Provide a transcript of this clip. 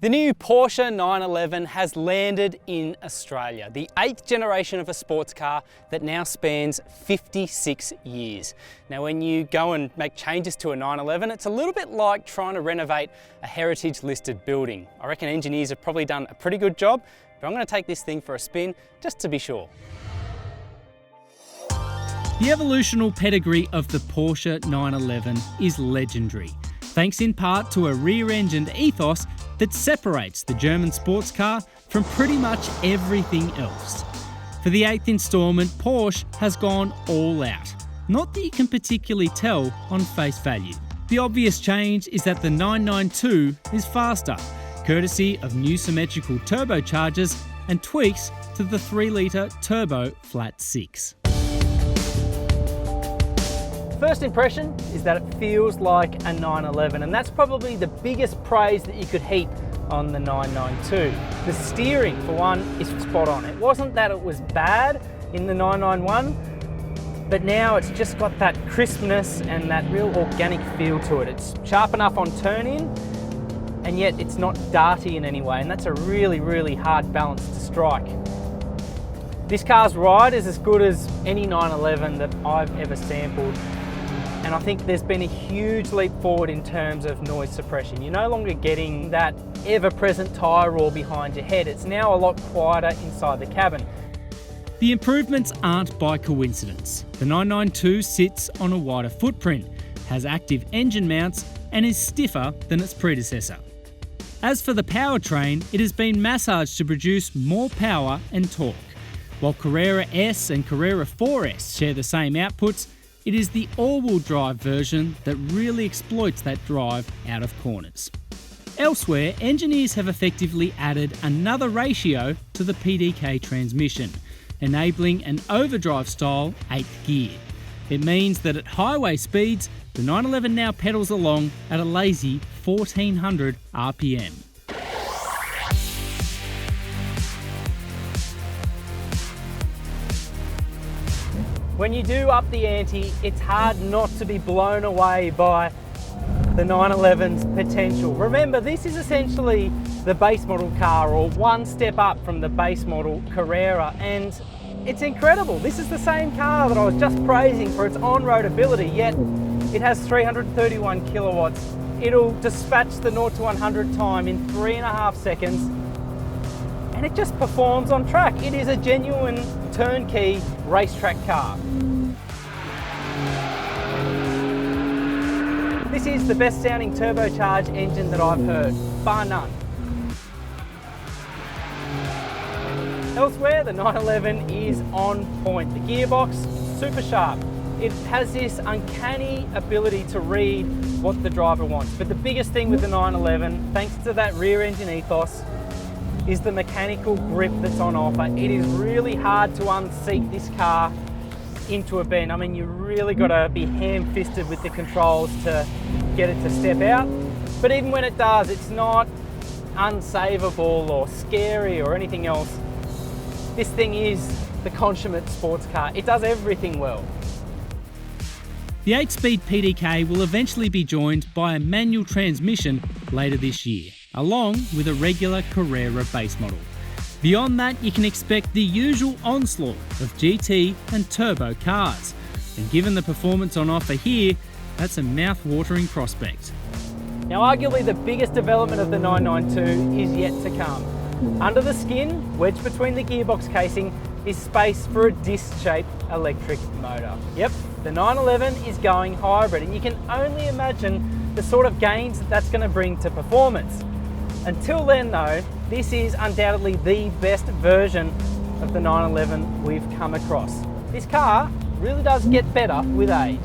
The new Porsche 911 has landed in Australia, the 8th generation of a sports car that now spans 56 years. Now when you go and make changes to a 911, it's a little bit like trying to renovate a heritage listed building. I reckon engineers have probably done a pretty good job, but I'm going to take this thing for a spin just to be sure. The evolutional pedigree of the Porsche 911 is legendary, thanks in part to a rear-engined ethos that separates the German sports car from pretty much everything else. For the 8th instalment, Porsche has gone all out. Not that you can particularly tell on face value. The obvious change is that the 992 is faster, courtesy of new symmetrical turbochargers and tweaks to the 3-litre turbo flat 6. First impression is that it feels like a 911, and that's probably the biggest praise that you could heap on the 992. The steering, for one, is spot on. It wasn't that it was bad in the 991, but now it's just got that crispness and that real organic feel to it. It's sharp enough on turn-in, and yet it's not darty in any way, and that's a really, really hard balance to strike. This car's ride is as good as any 911 that I've ever sampled. And I think there's been a huge leap forward in terms of noise suppression. You're no longer getting that ever-present tyre roar behind your head. It's now a lot quieter inside the cabin. The improvements aren't by coincidence. The 992 sits on a wider footprint, has active engine mounts, and is stiffer than its predecessor. As for the powertrain, it has been massaged to produce more power and torque. While Carerra S and Carerra 4S share the same outputs, it is the all-wheel drive version that really exploits that drive out of corners. Elsewhere, engineers have effectively added another ratio to the PDK transmission, enabling an overdrive-style 8th gear. It means that at highway speeds, the 911 now pedals along at a lazy 1400 RPM. When you do up the ante, it's hard not to be blown away by the 911's potential. Remember, this is essentially the base model car, or one step up from the base model Carrera, and it's incredible. This is the same car that I was just praising for its on-road ability, yet it has 331 kilowatts. It'll dispatch the 0 to 100 time in 3.5 seconds, and it just performs on track. It is a genuine turnkey racetrack car. This is the best sounding turbocharged engine that I've heard, bar none. Elsewhere, the 911 is on point. The gearbox, super sharp. It has this uncanny ability to read what the driver wants. But the biggest thing with the 911, thanks to that rear engine ethos, is the mechanical grip that's on offer. It is really hard to unseat this car into a bend. I mean, you really got to be ham-fisted with the controls to get it to step out. But even when it does, it's not unsavable or scary or anything else. This thing is the consummate sports car. It does everything well. The 8-speed PDK will eventually be joined by a manual transmission later this year, along with a regular Carrera base model. Beyond that, you can expect the usual onslaught of GT and turbo cars. And given the performance on offer here, that's a mouth-watering prospect. Now, arguably the biggest development of the 992 is yet to come. Under the skin, wedged between the gearbox casing, is space for a disc-shaped electric motor. Yep, the 911 is going hybrid, and you can only imagine the sort of gains that that's going to bring to performance. Until then though, this is undoubtedly the best version of the 911 we've come across. This car really does get better with age.